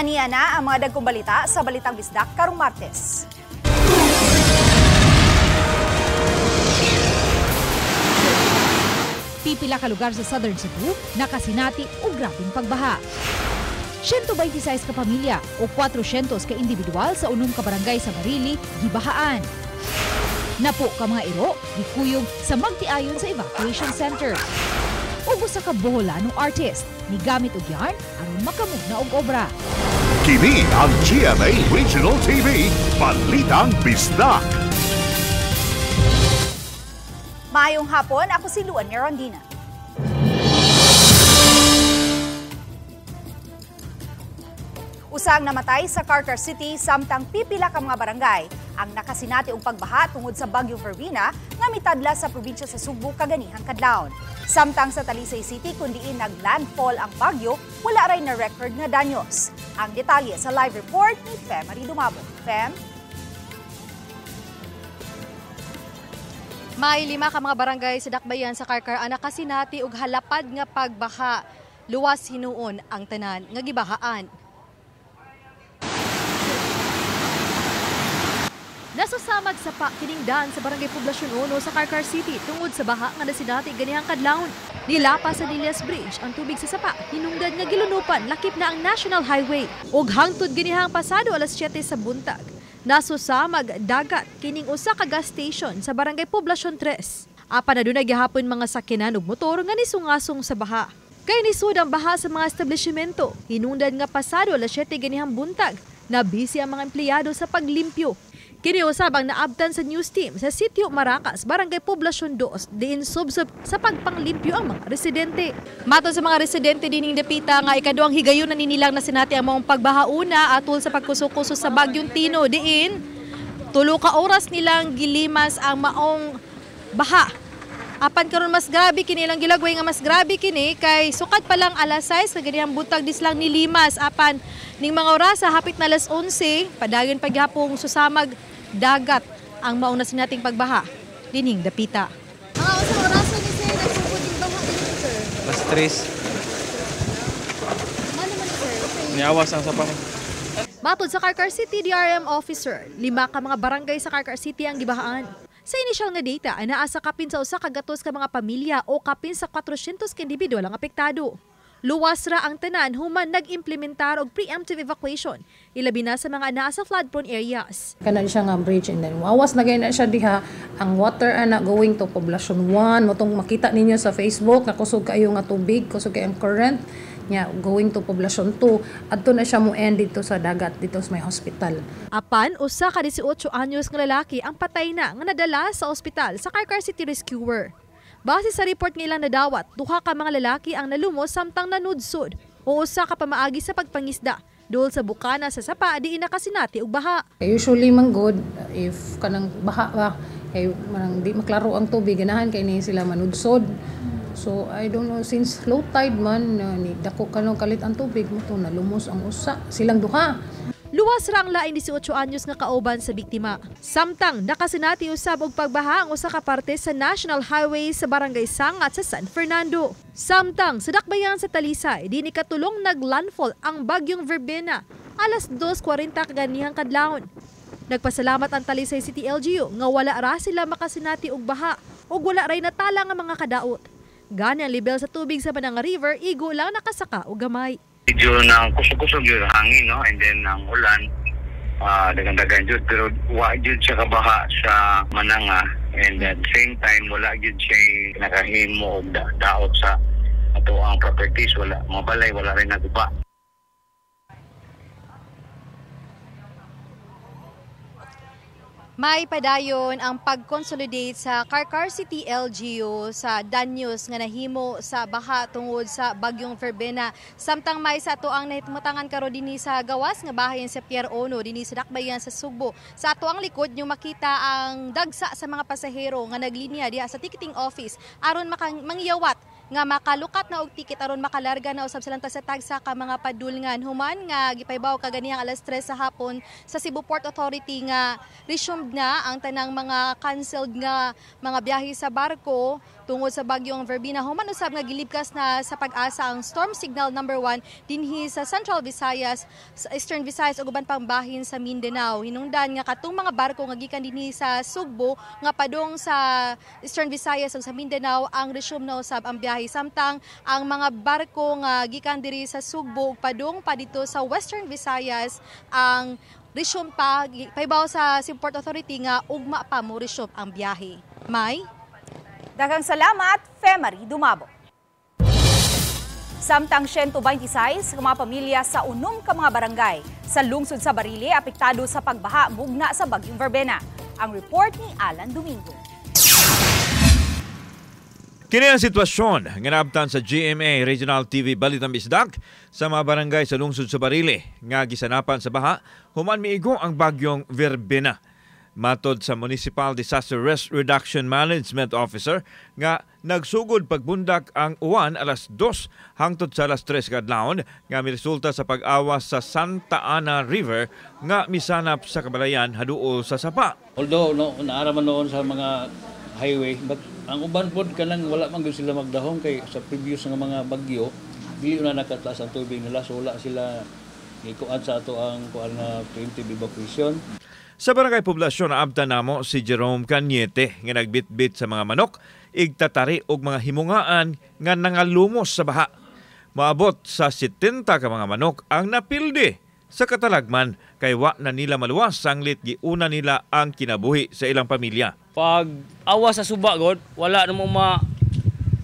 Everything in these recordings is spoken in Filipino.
Aniya na ang mga dagkong balita sa Balitang Bisdak karong Martes. Pipila ka lugar sa Southern Cebu nakasinati og grabeng pagbaha. 126 ka pamilya o 400 ka individual sa 6 ka barangay sa Marili gibahaan. Napo ka mga iro gikuyog sa magtiayon sa evacuation center. Ug usa ka Boholanong artist ni gamit og yarn aron makamugna og obra. Kini ang GMA Regional TV Balitang Bisdak. Maayong hapon, ako si Luan Rondina. Usang namatay sa Carcar City samtang pipila ka mga barangay ang nakasinati og pagbaha tungod sa bagyong Verbena nga mitadla sa probinsya sa Subo kaganihang kadlawon. Samtang sa Talisay City kundiin naglandfall ang bagyo, wala ray na record nga danyos. Ang detalye sa live report ni Fem Marie Dumabon. Fem? May 5 ka mga barangay sa dakbayan sa Carcar ang nakasinati og halapad nga pagbaha. Luwas hinuon ang tanan nga gibahaan. Nasusamag sa pakiningdan sa Barangay Poblasyon 1 sa Carcar City tungod sa baha nga nasinati ganihang kadlawon. Nilapa sa Dilias Bridge ang tubig sa sapa, hinungdan nga gilunupan lakip na ang National Highway. Ug hangtod ganihang pasado alas 7 sa buntag. Nasusamag dagat kining usa ka gas station sa Barangay Poblasyon 3. Apan na dunay gihapon mga sakyanan ug motor nga nisungasong sa baha. Kay nisud ang baha sa mga establishmento, hinungdan nga pasado alas 7 ganihang buntag. Nabisi ang mga empleyado sa paglimpyo. Kiniusab ang naabtan sa news team sa Sitio Maracas, Barangay Poblasyon 2, diin subsub sa pagpanglimpyo ang mga residente. Maton sa mga residente dining dapita nga ikaduhang higayon na ninilang na sinati ang mga pagbahauna atol sa pagkuso-kuso sa Bagyong Tino diin 3 ka oras nilang gilimas ang maong baha. Apan karon mas grabe kini lang gilagway nga mas grabe kini kay sukat pa lang alas 6 nga ganihang buntag dis lang nilimas apan ning mga oras sa hapit na alas 11 padayon pagyapong susamag dagat ang mauna sinating pagbaha dining dapita. Mga usang orasan ni sir nagsugod din baha dito sir. Mas 3. Mano man sir? Niawas ang sa pang. Matod sa Carcar City DRM officer, 5 ka mga barangay sa Carcar City ang gibahaan. Sa initial nga data, ay naa sa kapin sa usa ka gatos ka mga pamilya o kapin sa 400 ka individual ang apektado. Luwas ra ang tanan human nag-implementar og preemptive evacuation, ilabi na sa mga naa sa flood-prone areas. Kanan siya nga bridge and then wawas na na siya diha ang water ana going to Poblasyon 1 motong makita ninyo sa Facebook na kusog kayo nga tubig, kusog kayo ang current nya going to Poblasyon 2 adto na siya mo end dito sa dagat dito sa may hospital. Apan usa ka 18 anyos nga lalaki ang patay na nga nadala sa ospital sa Carcar City Rescuer. Base sa report nga ilang nadawat, 2 ka mga lalaki ang nalumos samtang nanudsod o usa ka pamaagi sa pagpangisda dol sa bukana sa sapa diin nakasinati og baha. Usually man good if kanang baha ba kay manang di maklaro ang tubig ganahan kay ni sila manudsod. So I don't know since low tide man ni dako kanang kalit ang tubig mo to nalumos ang usa silang duha. Luwas ra ang laing 18 anyos nga kauban sa biktima. Samtang nakasinati usab og pagbaha ang usa ka parte sa National Highway sa Barangay Sangat sa San Fernando. Samtang sa dakbayan sa Talisay, dinhi katulong naglandfall ang bagyong Verbena alas 2:40 kaganihang kadlawon. Nagpasalamat ang Talisay City LGU nga wala ra sila makasinati og baha ug wala ray natala nga mga kadaot. Gani ang level sa tubig sa Bananga River igo lang nakasaka og gamay. Medyo nang kusog-kusog yung hangin, no? And then ang ulan, dagan-dagan yun. Pero wala yun siya kabaha sa Mananga. And at the same time, wala yun siya nakahimo o daot sa ato ang properties. Wala, mga balay, wala rin naguba. May padayon ang pag-consolidate sa Carcar City LGU sa danyos nga nahimo sa baha tungod sa bagyong Verbena. Samtang may sa ato ang nahitmutangan karon dinhi sa gawas nga bahayan sa Pier 1 dinhi sa dakbayan sa Subo. Sa ato ang likod nyo makita ang dagsa sa mga pasahero nga naglinya diha sa ticketing office aron mangyawat nga makalukat na og ticket aron makalarga na usab silang tagsa-tagsa ka mga padulngan human nga gipaybaw kaganihang alas 3 sa hapon sa Cebu Port Authority nga resumed na ang tanang mga canceled nga mga biyahe sa barko tungod sa bagyong Verbena. Human usab nga gilibkas na sa pag-asa ang storm signal number 1 dinhi sa Central Visayas, sa Eastern Visayas ug uban pang bahin sa Mindanao. Hinungdan nga katong mga barko nga gikan dinhi sa Sugbo nga padung sa Eastern Visayas ug sa Mindanao ang resume na usab ang biyahe, samtang ang mga barko nga gikan diri sa Sugbo ug padung pa dito sa Western Visayas ang resume pa paibaw sa Seaport Authority nga ugma pa mo resume ang biyahe. May Daghang salamat, Femari Dumabo. Samtang 126 ka mga pamilya sa unom ka mga barangay sa lungsod sa Barile apektado sa pagbaha mugna sa bagyong Verbena. Ang report ni Alan Domingo. Kini ang sitwasyon nga naabtan sa GMA Regional TV Balitang Bisdak sa mga barangay sa lungsod sa Barile nga gisanapan sa baha human miigo ang bagyong Verbena. Matod sa Municipal Disaster Risk Reduction Management Officer nga nagsugod pagbundak ang uwan alas 2 hangtod sa alas 3 kadlawon nga miresulta sa pag-awas sa Santa Ana River nga misanap sa kabalayan haduol sa sapa. Although naaraman noon sa mga highway, but ang uban pod kanang wala man gyud sila magdahom kay sa previous nga mga bagyo dili na nakataas ang tubig nila, so wala sila ikuan sa ato ang kuan nga preemptive evacuation. Sa barangay poblasyon naabtan namo si Jerome Cañete nga nagbitbit sa mga manok, igtatari og mga himungaan nga nangalumos sa baha. Maabot sa 70 ka mga manok ang napildi sa katalagman kay wa na nila maluwas sanglit giuna nila ang kinabuhi sa ilang pamilya. Pag awas sa suba god, wala na mo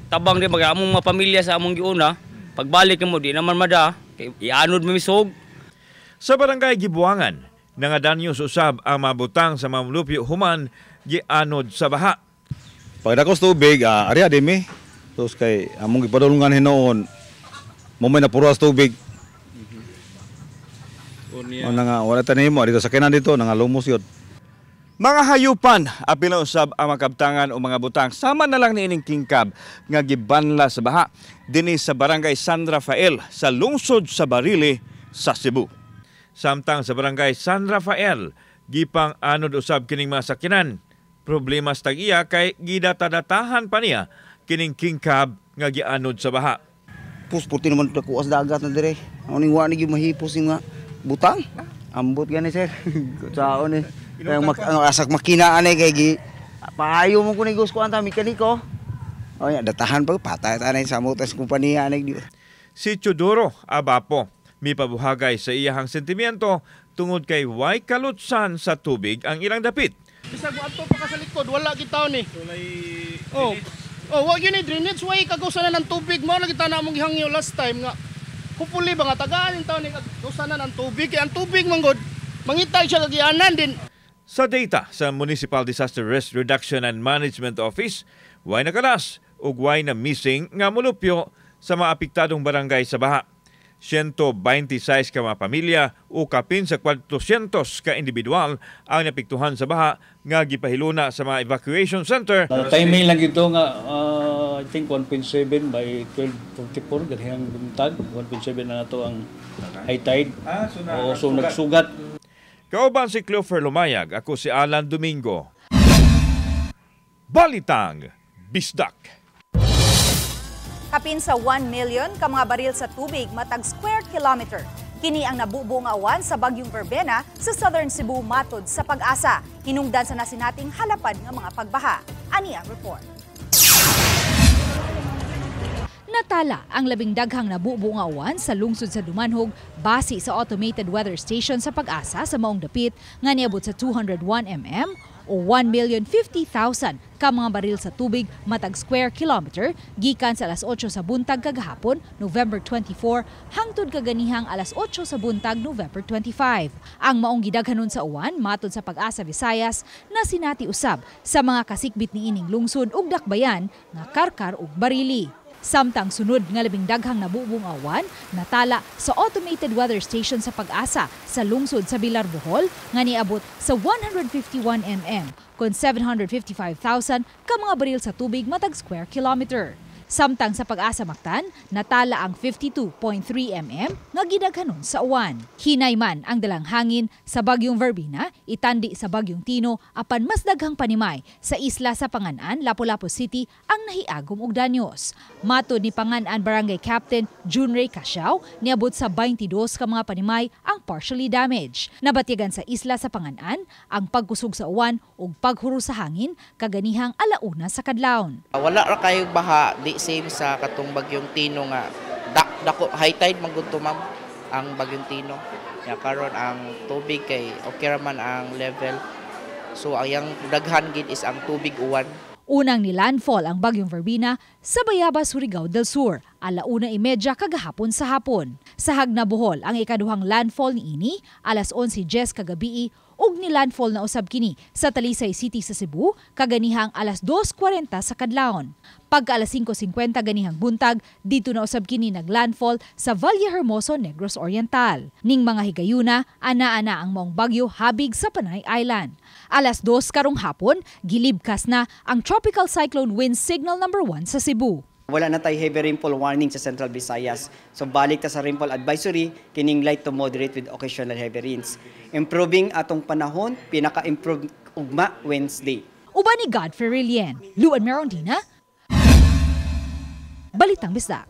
tabang di mga among mga pamilya sa among giuna. Pagbalik mo di naman mada, kay ianod mo misog. Sa barangay Gibuangan, nangadanyos usab ang mabutang sa mamlupyo human gianod sa baha. Pagdakos tubig, ari adimi. Tapos kay among gipadulungan hinoon, mo may napuras tubig. Nga wala tanim mo dito sa kanan dito nangalumos yun. Mga hayupan, apil na usab ang makabtangan o mga butang sama na lang niining kingkab nga gibanla sa baha dinhi sa barangay San Rafael sa lungsod sa Barile sa Cebu. Samtang sa barangay San Rafael, gipang anod usab kining mga sakinan. Problema sa tag-iya kay gidatadatahan pa niya kining kingkab nga gianod sa baha. Puti naman ito kuwas dagat na dire. Ang ning wani gyud mahipos nga butang. Ambot gani sir. Saon ni. Ang asak makina ani kay gi paayo mo kun igos ko anta mekaniko. O ya datahan pa patay tanay sa motos kompanya ani. Si Chodoro Abapo mipabuhagay sa iyahang sentimiento tungod kay way kalutsan sa tubig ang ilang dapit. Bisag mo ato pa ka sa likod, wala kita ni. Wa gyud ni drainage way kagausanan ng tubig mo lagi ta na mong gihangyo last time nga. Hopefully ba nga tagaan taon ni kagausanan ng tubig kay ang tubig manggod mangitay siya kagianan din. Sa data sa Municipal Disaster Risk Reduction and Management Office, way nakalas ug way na missing nga molupyo sa mga apektadong barangay sa baha. 126 ka mga pamilya o kapin sa 400 ka individual ang napiktuhan sa baha nga gipahiluna sa mga evacuation center. Timing lang ito nga I think 1.7 by 12:44 ganihang buntag. 1.7 na nato ang high tide. So nagsugat. Kauban si Clover Lumayag, ako si Alan Domingo. Balitang Bisdak. Kapin sa 1 million ka mga baril sa tubig matag square kilometer. Kini ang nabubuo nga awan sa bagyong Verbena sa Southern Cebu matod sa pag-asa. Hinungdan sa nasinating halapad nga mga pagbaha. Ani ang report. Natala ang labing daghang nabubuo nga awan sa lungsod sa Dumanhog base sa automated weather station sa pag-asa sa maong dapit nga niabot sa 201 mm o 1,050,000 ka mga baril sa tubig matag square kilometer gikan sa alas 8 sa buntag kagahapon, November 24, hangtod kaganihang alas 8 sa buntag, November 25. Ang maong gidaghanon sa uwan matod sa Pag-asa Visayas na sinati usab sa mga kasikbit ni ining lungsod ug dakbayan nga Karkar ug Barili. Samtang sunod nga labing daghang nabubuong awan natala sa automated weather station sa Pag-asa sa lungsod sa Bilar, Bohol nga niabot sa 151 mm kon 755,000 ka mga baril sa tubig matag square kilometer. Samtang sa Pag-asa Mactan, natala ang 52.3 mm nga gidaghanon sa uwan. Hinay man ang dalang hangin sa Bagyong Verbena, itandi sa Bagyong Tino, apan mas daghang panimay sa isla sa Panganan, Lapu-Lapu City ang nahiagom og danyos. Matod ni Panganan Barangay Captain June Ray Casiao, niabot sa 22 ka mga panimay ang partially damaged. Nabatigan sa isla sa Panganan ang pagkusog sa uwan ug paghuro sa hangin kaganihang alauna sa kadlawon. Wala ra kayo baha di same sa katong Bagyong Tino nga dako high tide man gud to ma'am ang Bagyong Tino. Ya karon ang tubig kay okay ra man ang level. So ang daghan gid is ang tubig uwan. Unang nilandfall ang Bagyong Verbena sa Bayabas, Surigao del Sur, 1:30 kagahapon sa hapon. Sa Hagna, Bohol, ang ikaduhang landfall ni ini, 11:10 kagabi, ug nilandfall na usab kini sa Talisay City sa Cebu, kaganihang 2:40 sa kadlawon. Pagka 5:50 ganihang buntag, dito na usab kini naglandfall sa Valle Hermoso, Negros Oriental. Ning mga higayuna, ana-ana ang maong bagyo habig sa Panay Island. 2:00 karong hapon, gilibkas na ang Tropical Cyclone Wind Signal number 1 sa Cebu. Wala na tayo heavy rainfall warning sa Central Visayas. So balik ta sa rainfall advisory, kining light to moderate with occasional heavy rains. Improving atong panahon, pinaka-improve ugma Wednesday. Uban ni Godfrey Rilien, Luan Merondina, Balitang Bisdak.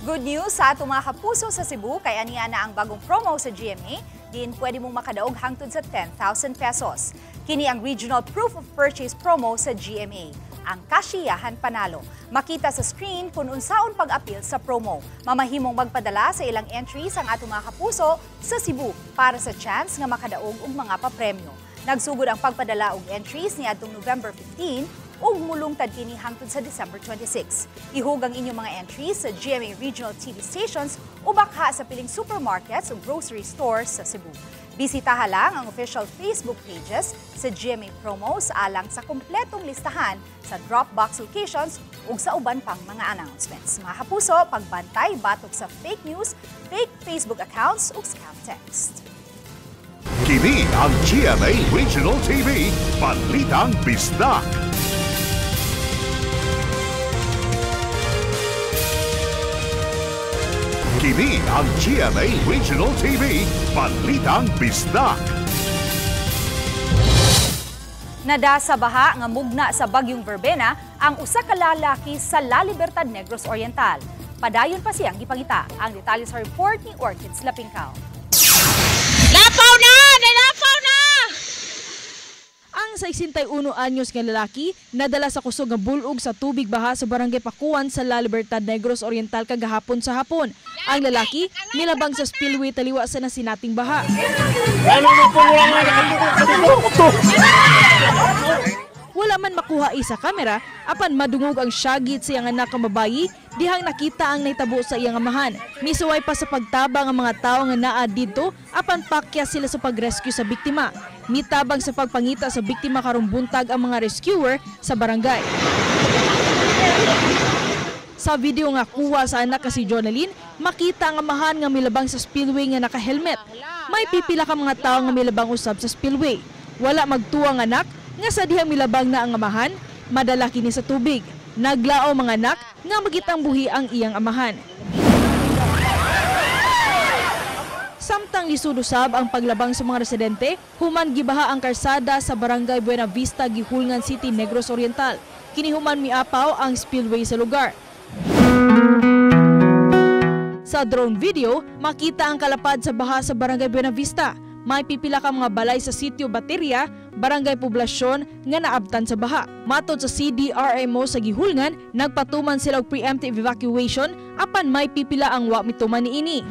Good news sa atong mga kapuso sa Cebu, kay aniya na ang bagong promo sa GMA, din pwede mong makadaog hangtod sa 10,000 pesos. Kini ang Regional Proof of Purchase promo sa GMA. Ang kasiyahan panalo. Makita sa screen kung unsaon pag-appeal sa promo. Mamahimong magpadala sa ilang entries ang atong mga kapuso sa Cebu para sa chance nga makadaog og mga papremyo. Nagsugod ang pagpadala og entries ni adtong November 15 ug mulungtad kini hangtod sa December 26. Ihug ang inyong mga entries sa GMA Regional TV stations o bakha sa piling supermarkets o grocery stores sa Cebu. Bisitaha lang ang official Facebook pages sa GMA Promos alang sa kumpletong listahan sa Dropbox locations ug sa uban pang mga announcements. Mga kapuso, pagbantay batok sa fake news, fake Facebook accounts ug scam text. Kini ang GMA Regional TV, Balitang Bisdak. Kini ang GMA Regional TV, Balitang Bisdak. Nada sa baha nga mugna sa Bagyong Verbena ang usa ka lalaki sa La Libertad, Negros Oriental. Padayon pa siyang gipangita. Ang detalye sa report ni Orchids Lapingkaw. Lapaw na! Nilapaw na! Ang 61 anyos nga lalaki nadala sa kusog nga bulog sa tubig baha sa Barangay Pakuan sa La Libertad, Negros Oriental kagahapon sa hapon. Ang lalaki nilabang sa spillway taliwa sa nasinating baha. Wala man makuha isa kamera, apan madungog ang syagit sa iyang anak nga babayi, dihang nakita ang naitabo sa iyang amahan. Misuway pa sa pagtabang ang mga tao nga naa didto, apan pakya sila sa pagrescue sa biktima. Mitabang sa pagpangita sa biktima karong buntag ang mga rescuer sa barangay. Sa video nga kuha sa anak ka si Jonaline, makita ang amahan nga milabang sa spillway nga naka-helmet. May pipila ka mga tao nga milabang usab sa spillway. Wala magtuwang anak, nga sa dihang milabang na ang amahan, madala kini sa tubig. Naglao mga anak nga magitang buhi ang iyang amahan. Samtang lisudusab ang paglabang sa mga residente, human gibaha ang karsada sa Barangay Buena Vista, Gihulngan City, Negros Oriental. Kini human miapaw ang spillway sa lugar. Sa drone video, makita ang kalapad sa baha sa Barangay Buena Vista. May pipila ka mga balay sa sitio Bateria, Barangay Poblasyon nga naabtan sa baha. Matod sa CDRMO sa Gihulngan, nagpatuman sila og preemptive evacuation apan may pipila ang wa mituman niini.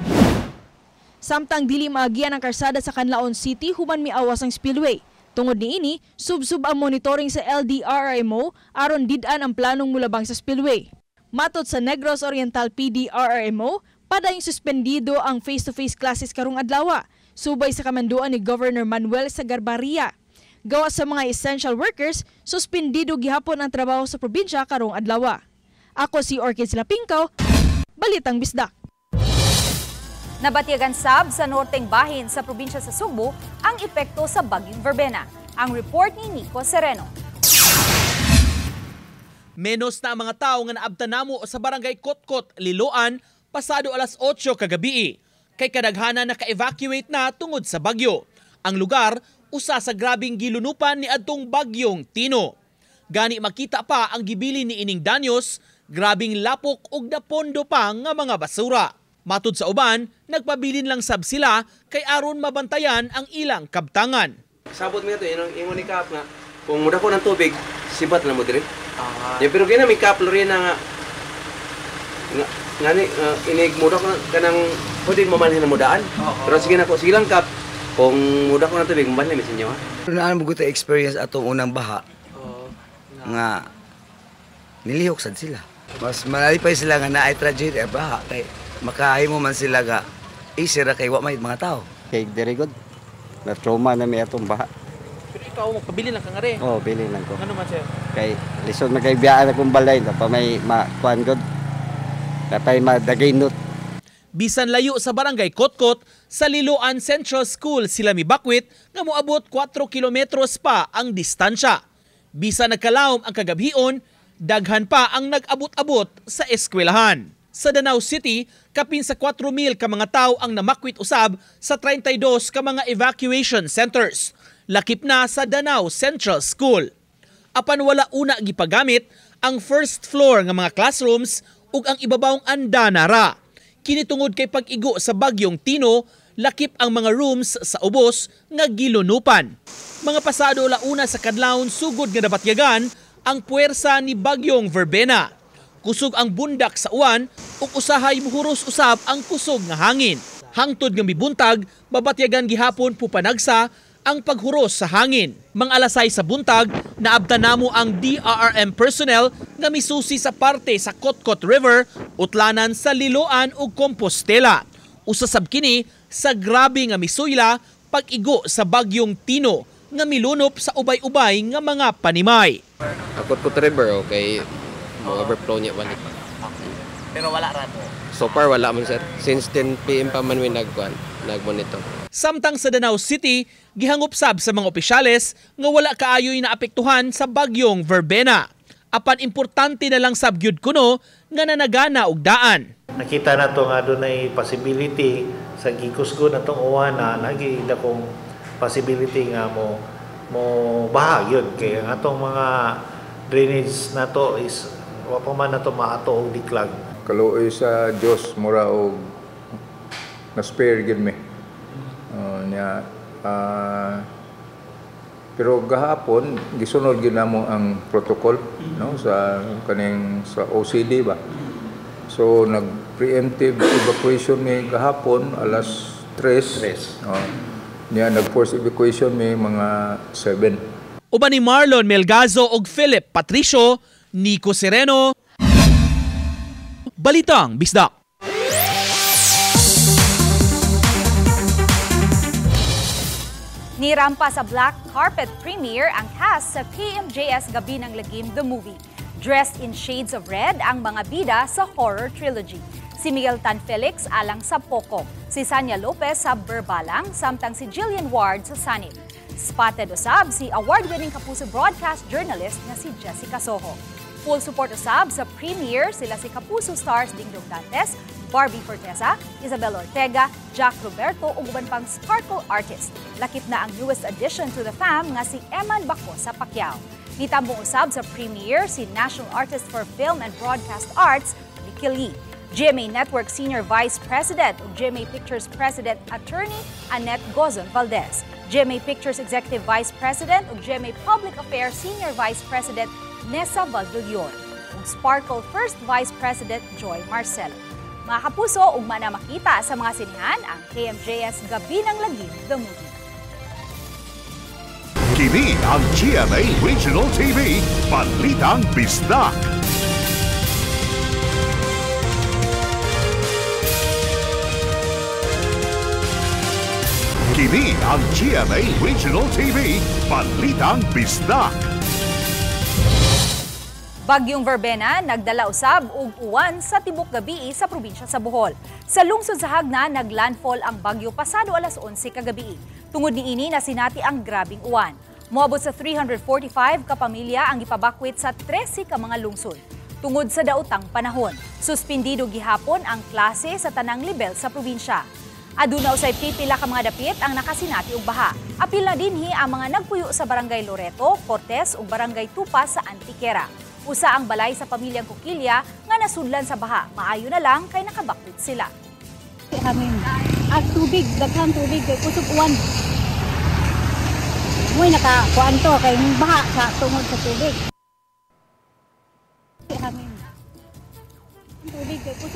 Samtang dili maagian ang karsada sa Canlaon City human miawas ang spillway. Tungod niini, sub-sub ang monitoring sa LDRMO aron did-an ang planong mulabang sa spillway. Matod sa Negros Oriental PDRMO, padayong suspendido ang face-to-face classes karong adlaw. Subay sa kamanduan ni Governor Manuel Sagarbarria. Gawa sa mga essential workers, suspendido gihapon ang trabaho sa probinsya karong adlaw. Ako si Orchids Lapingkaw, Balitang Bisdak. Nabatiyagan sab sa norteng bahin sa probinsya sa Subo ang epekto sa Bagyong Verbena. Ang report ni Nico Sereno. Menos na ang mga tao nga naabtan namo sa barangay Kotkot, Liloan, pasado alas 8 kagabi. Kay kadaghanan naka-evacuate na tungod sa bagyo. Ang lugar, usa sa grabing gilunupan ni adtong bagyong Tino. Gani makita pa ang gibili ni ining danyos, grabing lapok ug napondo pa nga mga basura. Matud sa uban, nagpabilin lang sab sila kay aron mabantayan ang ilang kabtangan. Sabot mo ito, yung unikap nga, kung muda ko ng tubig, sibat na mo dire. Pero kaya may kaplo rin na nga inig muda ko kanang pwede mamalhin na mudaan. Pero sige na ko, sige lang kap, kung muda ko ng tubig, mamalhin na sinyo ha. Naan mo ko experience atong unang baha, nga nilihok sad sila. Mas malipay sila nga na ay tragedy ay baha, kay makahimo man sila nga isira kay wa may mga tao. Kay very good. Na trauma na may atong baha. Pero ikaw magpabili lang ka nga rin. Oo, bili lang ko. Ano man siya? Kay lisod na kay biyaan akong balay na pa may makuan god. Kapay madagay not. Bisan layo sa barangay Kotkot, sa Liloan Central School sila mibakwit nga moabot 4 kilometros pa ang distansya. Bisan nagkalawom ang kagabhion, daghan pa ang nag-abot-abot sa eskwelahan. Sa Danau City, kapin sa 4,000 ka mga tao ang namakwit usab sa 32 ka mga evacuation centers. Lakip na sa Danau Central School. Apan wala una gipagamit ang first floor nga mga classrooms ug ang ibabawng andana ra. Kinitungod kay pag-igo sa bagyong Tino, lakip ang mga rooms sa ubos nga gilunupan. Mga pasado launa sa kadlawon sugod nga nabatyagan ang puwersa ni bagyong Verbena. Kusog ang bundak sa uwan ug usahay muhuros usab ang kusog nga hangin. Hangtod nga mibuntag, babatyagan gihapon pupanagsa ang paghuros sa hangin. Mga alasay sa buntag, naabtan namo ang DRRM personnel nga misusi sa parte sa Kotkot River, utlanan sa Liloan ug Compostela. Usasab kini sa grabe nga misuyla pag-igo sa bagyong Tino nga milunop sa ubay-ubay nga mga panimay. Kotkot River okay, mo overflow niya balik. Pero wala ra po. So far wala man sir. Since 10 PM pa man nag-monitor. Samtang sa Danau City, gihangup sab sa mga opisyales nga wala kaayoy na apektuhan sa bagyong Verbena. Apan importante na lang sab gyud kuno nga nanagana og daan. Nakita na to nga dunay possibility sa gikusgo na tong uwan na nagida kong possibility nga mo baha yun kay ang atong mga drainage na to is wa pa man na to maato og diklag. Kaluoy sa Dios mura og na-spare gid mi. Pero gahapon gisunod gid namo ang protocol no sa kaning sa OCD ba. So nag-preemptive evacuation mi gahapon alas 3. Niya nag-force evacuation mi mga 7. Uban ni Marlon Melgazo ug Philip Patricio, Nico Sereno, Balitang Bisdak. Nirampa sa black carpet premiere ang cast sa KMJS Gabi ng Lagim the Movie. Dressed in shades of red ang mga bida sa horror trilogy. Si Miguel Tan Felix alang sa Poco, si Sanya Lopez sa Berbalang, samtang si Jillian Ward sa Sanib. Spotted usab si award-winning Kapuso broadcast journalist na si Jessica Soho. Full support usab sa premiere sila si Kapuso stars Dingdong Dantes, Barbie Forteza, Isabel Ortega, Jack Roberto ug uban pang sparkle artist. Lakip na ang newest addition to the fam nga si Eman Bacosa Pacquiao. Nitambong usab sa premiere si National Artist for Film and Broadcast Arts, Ricky Lee. GMA Network Senior Vice President ug GMA Pictures President Attorney Annette Gozon Valdez. GMA Pictures Executive Vice President ug GMA Public Affairs Senior Vice President Nessa Valdulion. Ug Sparkle First Vice President Joy Marcelo. Mga kapuso, ugma na makita sa mga sinihan ang KMJS Gabi ng Lagim the Movie. Kini ang GMA Regional TV, Balitang Bisdak. Kini ang GMA Regional TV, Balitang Bisdak. Bagyong Verbena nagdala usab og uwan sa tibok gabii sa probinsya sa Bohol. Sa lungsod sa Hagna naglandfall ang bagyo pasado alas 11 kagabi. Tungod niini nasinati ang grabing uwan. Moabot sa 345 ka pamilya ang ipabakwit sa 13 ka mga lungsod. Tungod sa daotang panahon, suspindido gihapon ang klase sa tanang level sa probinsya. Aduna usay pipila ka mga dapit ang nakasinati og baha. Apil na dinhi ang mga nagpuyo sa Barangay Loreto, Cortes ug Barangay Tupa sa Antiquera. Usa ang balay sa pamilyang Kukilya nga nasudlan sa baha. Maayo na lang kay nakabakwit sila. Amin. At tubig, daghang tubig kay kusog uwan. Moy nakakuan to kay baha sa tungod sa tubig. Amin.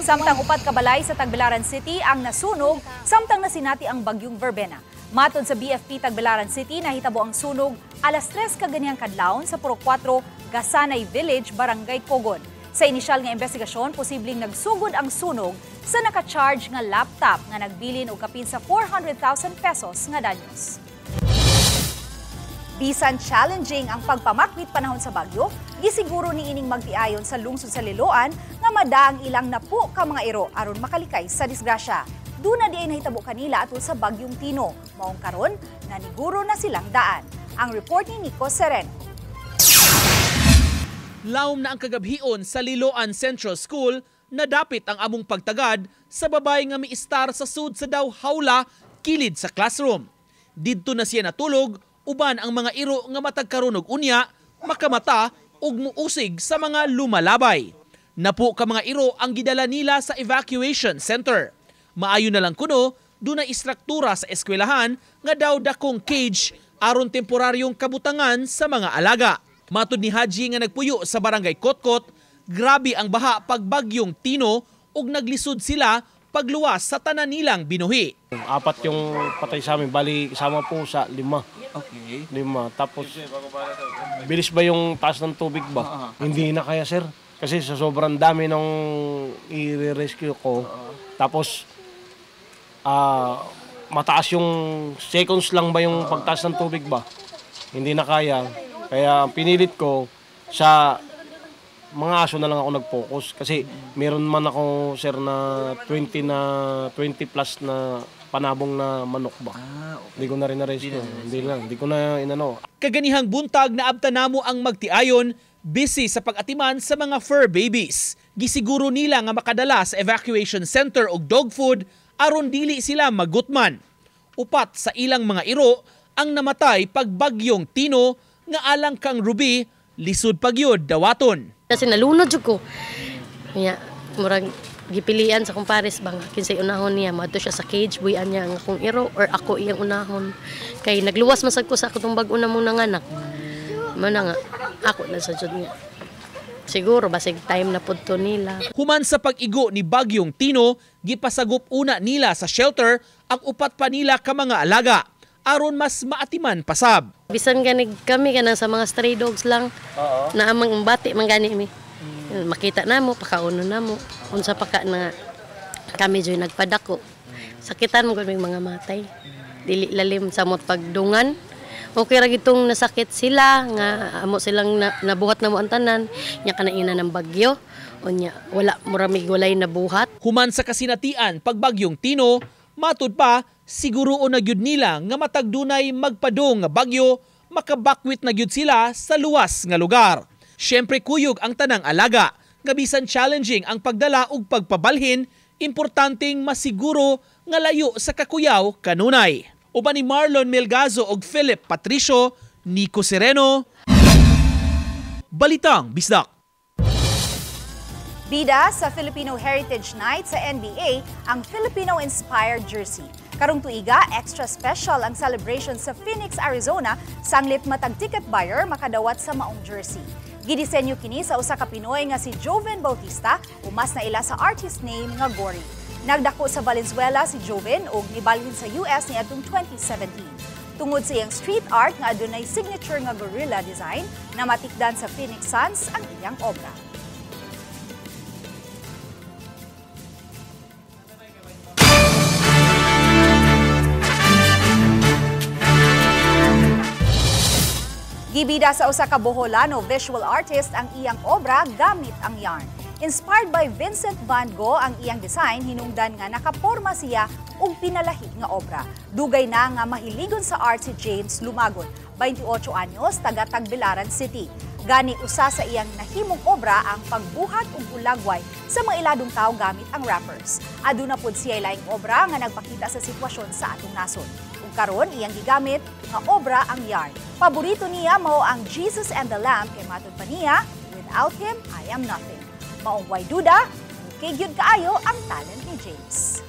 Samtang upat ka balay sa Tagbilaran City ang nasunog, samtang nasinati ang bagyong Verbena. Matod sa BFP Tagbilaran City, nahitabo ang sunog alas 3 kaganyang kadlawon sa Puro 4, Gasanay Village, Barangay Cogon. Sa inisyal nga investigasyon, posibleng nagsugod ang sunog sa naka-charge nga laptop nga nagbilin og kapin sa 400,000 pesos nga danyos. Bisan challenging ang pagpamakwit panahon sa bagyo, gisiguro ni ining magtiayon sa lungsod sa Liloan nga madaang ilang napu ka mga iro aron makalikay sa disgrasya. Duna di ay nahitabo kanila atol sa bagyong Tino. Maong karon, naniguro na silang daan. Ang report ni Nico Sereno. Laom na ang kagabhion sa Liloan Central School na dapit ang among pagtagad sa babay nga miistar sa sud sa daw hawla kilid sa classroom. Didto na siya natulog, uban ang mga iro nga matag karon og unya, makamata ug muusig sa mga lumalabay. Napo ka mga iro ang gidala nila sa evacuation center. Maayo na lang kuno, dunay istruktura sa eskwelahan nga daw dakong cage aron temporaryong kabutangan sa mga alaga. Matud ni Haji nga nagpuyo sa Barangay Kotkot, grabe ang baha pagbagyong Tino ug naglisod sila pagluwas sa tanan nilang binuhi. 4 yung patay sa amin, bali kasama po sa 5. Okay. 5. Tapos, bilis ba yung taas ng tubig ba? Hindi na kaya, sir. Kasi sa sobrang dami nung i-rescue ko. Tapos, mataas yung seconds lang ba yung pagtaas ng tubig ba? Hindi na kaya. Kaya pinilit ko sa mga aso na lang ako nag-focus. Kasi meron man ako, sir, na 20 plus na panabong na manok ba. Hindi ko na rin na-rescue. Hindi ko na inano. Kaganihang buntag na abta namo ang magtiayon, busy sa pag-atiman sa mga fur babies. Gisiguro nila nga makadala sa evacuation center og dog food aron dili sila magutman. Upat sa ilang mga iro ang namatay pagbagyong Tino nga alang kang Ruby, lisod pagyod dawaton. Kasi nalunod jud ko. Kaya murag gipilian sa kumpares bang kinsay unahon niya, madto siya sa cage, buyan niya ang akong iro or ako iyang unahon. Kay nagluwas masad ko sa akong bag una mong nanganak. Mana nga ako na sa jud niya. Siguro basig time na pudto nila. Human sa pag-igo ni bagyong Tino, gipasagop una nila sa shelter ang upat pa nila ka mga alaga aron mas maatiman pasab. Bisan ganig kami kanang sa mga stray dogs lang. Na amang bati man gani mi. Makita namo, pakauno namo. Unsa pa ka na kami joy nagpadako. Sakitan mo gud mga matay. Dili lalim sa mot pagdungan. Okay ra gitong nasakit sila nga amo silang nabuhat na mo ang tanan nya kanaina ng bagyo. Unya wala murami walay nabuhat. Human sa kasinatian pagbagyong Tino, matud pa siguro na gyud nila nga matag dunay magpadong nga bagyo, makabakwit na gyud sila sa luwas nga lugar. Syempre kuyog ang tanang alaga, nga bisan challenging ang pagdala ug pagpabalhin, importanteng masiguro nga layo sa kakuyaw kanunay. Uban ni Marlon Melgazo ug Philip Patricio, Nico Sereno, Balitang Bisdak. Bida sa Filipino Heritage Night sa NBA ang Filipino-inspired jersey. Karong tuiga, extra special ang celebration sa Phoenix, Arizona, sanglit matag ticket buyer makadawat sa maong jersey. Gidisenyo kini sa usa ka Pinoy nga si Joven Bautista, umas na ila sa artist name nga Gory. Nagdako sa Valenzuela si Joven ug nibalhin sa US niadtong 2017. Tungod sa iyang street art nga adunay signature nga gorilla design, namatikdan sa Phoenix Suns ang iyang obra. Gibida sa usa ka Boholano visual artist ang iyang obra gamit ang yarn. Inspired by Vincent van Gogh ang iyang design, hinungdan nga nakaporma siya og pinalahi nga obra. Dugay na nga mahiligon sa art si James Lumagon. 28 anyos, taga Tagbilaran City. Gani usa sa iyang nahimong obra ang pagbuhat og ulagway sa mga iladong tao gamit ang rappers. Aduna pod siya laing obra nga nagpakita sa sitwasyon sa atong nasod. Ug karon iyang gigamit nga obra ang yarn. Paborito niya mao ang Jesus and the Lamb kay matud pa niya, without him I am nothing. Maong way duda, okay gyud kaayo ang talent ni James.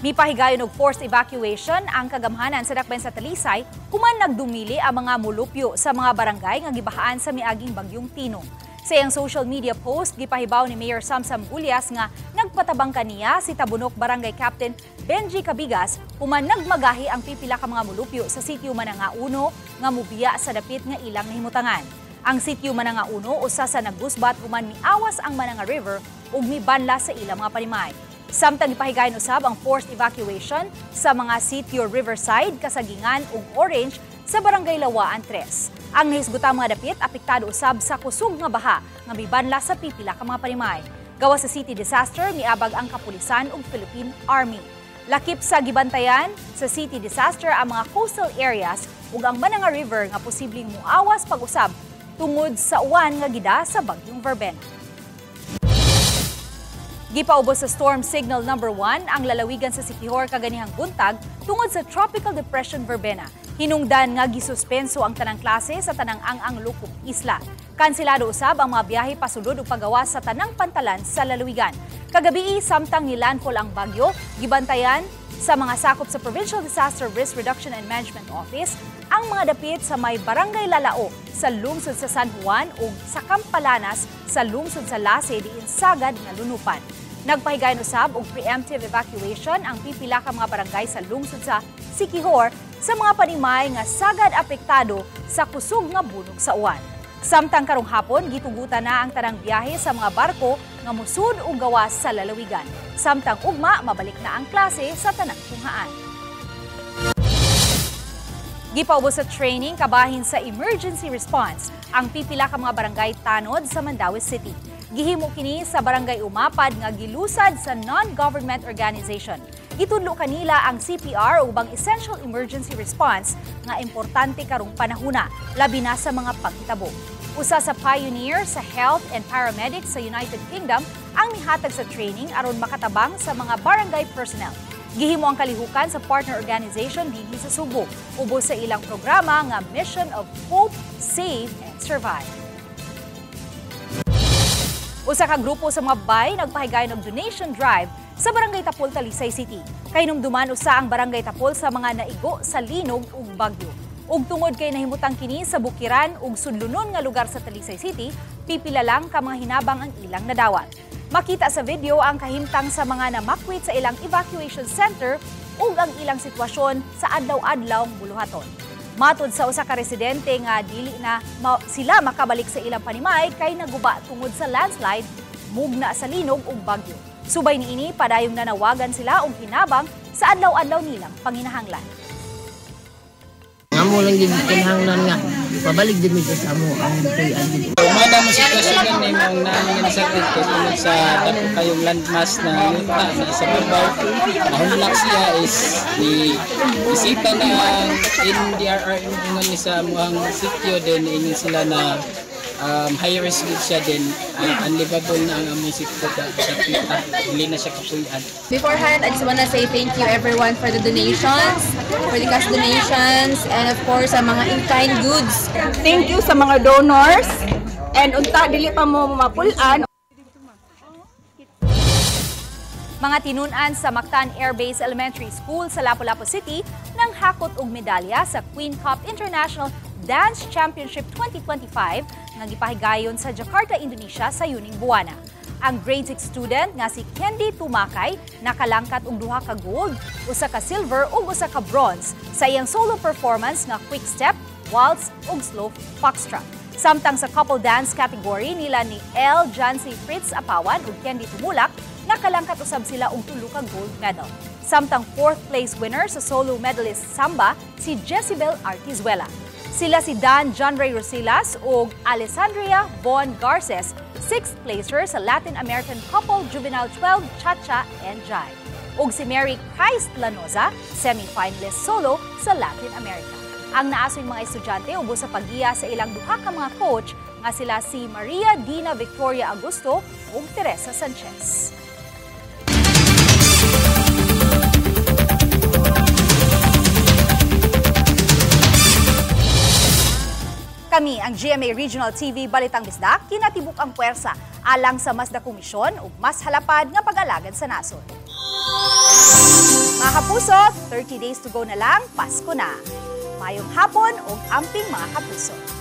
Mipahigayon og forced evacuation ang kagamhanan sa dakbayan sa Talisay human nagdumili ang mga mulupyo sa mga barangay nga gibahaan sa miaging bagyong Tinong. Sa iyang social media post, gipahibaw ni Mayor Samsam Gulyas nga nagpatabang kaniya si Tabunok Barangay Captain Benji Cabigas human nagmagahi ang pipila ka mga mulupyo sa sitio Mananga 1 nga mubiya sa dapit nga ilang nahimutangan. Ang sitio Mananga 1 usa sa naggusbat human miawas ang Mananga River ug mibanla sa ilang mga panimay. Samtang ipahigayon usab ang forced evacuation sa mga sitio Riverside, Kasagingan ug Orange sa Barangay Lawaan 3. Ang nahisgutang mga dapit apektado usab sa kusog nga baha nga mibanla sa pipila ka mga panimay. Gawas sa city disaster miabag ang kapulisan ug Philippine Army. Lakip sa gibantayan sa city disaster ang mga coastal areas ug ang Mananga River nga posibleng muawas pag-usab tungod sa uwan nga gida sa bagyong Verbena. Gipaubos sa Storm Signal number 1 ang lalawigan sa Siquijor kaganihang buntag tungod sa Tropical Depression Verbena. Hinungdan nga gisuspenso ang tanang klase sa tanang ang Lukop Isla. Kanselado usab ang mga biyahe pasulod ug pagawas sa tanang pantalan sa lalawigan. Kagabi samtang nilandfall ang bagyo, gibantayan sa mga sakop sa Provincial Disaster Risk Reduction and Management Office ang mga dapit sa may Barangay Lalao sa lungsod sa San Juan ug sa Campalanas sa lungsod sa Lase diin sagad nga lunupan. Nagpahigayon usab og preemptive evacuation ang pipila ka mga barangay sa lungsod sa Siquijor sa mga panimay nga sagad apektado sa kusog nga bunog sa uwan. Samtang karong hapon gitugutan na ang tanang biyahe sa mga barko nga musud og gawas sa lalawigan. Samtang ugma mabalik na ang klase sa tanang tunghaan. Gipaubos sa training kabahin sa emergency response ang pipila ka mga barangay tanod sa Mandaue City. Gihimo kini sa Barangay Umapad nga gilusad sa non-government organization. Gitudlo kanila ang CPR ubang essential emergency response nga importante karong panahuna, labi na sa mga paghitabo. Usa sa pioneer sa health and paramedics sa United Kingdom ang mihatag sa training aron makatabang sa mga barangay personnel. Gihimo ang kalihukan sa partner organization dinhi sa Subo, ubos sa ilang programa nga Mission of Hope, Save and Survive. Usa ka grupo sa mga bay nagpahigayon og donation drive sa Barangay Tapol, Talisay City. Kay numduman usa ang Barangay Tapol sa mga naigo sa linog ug bagyo. Ug tungod kay nahimutang kini sa bukiran ug sudlunon nga lugar sa Talisay City, pipila lang ka mga hinabang ang ilang nadawat. Makita sa video ang kahimtang sa mga namakwit sa ilang evacuation center ug ang ilang sitwasyon sa adlaw-adlaw buluhaton. Matod sa usa ka residente nga dili na sila makabalik sa ilang panimay kay naguba tungod sa landslide, mugna sa linog ug bagyo. Subay niini padayong nanawagan sila og hinabang sa adlaw-adlaw nilang panginahanglan. Amo lang din kinahanglan nga pabalik din dito sa amo ang tuyan. Umana mo sitwasyon ni mong namin sa tungod sa dako kayong landmass na lupa na sa babaw. Ang lang siya is isita na ang NDRR ingon ni sa muang sitio din ingon sila na high risk siya din, unlivable na ang among sitio sa kita, hindi na siya kapuyan. Beforehand, I just wanna say thank you everyone for the donations, for the cash donations, and of course sa mga in-kind goods. Thank you sa mga donors, and unta dili pa mo mapulan. Mga tinunan sa Mactan Air Base Elementary School sa Lapu-Lapu City nang hakot og medalya sa Queen Cup International Dance Championship 2025 nga gipahigayon sa Jakarta, Indonesia sa yuning buwana. Ang grade 6 student nga si Kendi Tumakay nakalangkat og 2 ka gold, 1 ka silver ug 1 ka bronze sa iyang solo performance nga quick step, waltz ug slow foxtrot. Samtang sa couple dance category nila ni L. Jancy Fritz Apawan ug Kendi Tumulak nakalangkat usab sila og 3 ka gold medal. Samtang 4th place winner sa solo medalist samba si Jezebel Artizuela. Sila si Dan John Ray Rosilas ug Alessandria Von Garces, 6th placer sa Latin American couple Juvenile 12 Cha-Cha and Jive. Ug si Mary Christ Lanoza, semi-finalist solo sa Latin America. Ang naasoy mga estudyante ubos sa paggiya sa ilang duha ka mga coach nga sila si Maria Dina Victoria Augusto ug Teresa Sanchez. Kami ang GMA Regional TV Balitang Bisdak kinatibuk ang puwersa alang sa mas dakong misyon ug mas halapad nga pag-alagad sa nasod. Mga kapuso, 30 days to go na lang, Pasko na. Mayong hapon ug amping mga kapuso.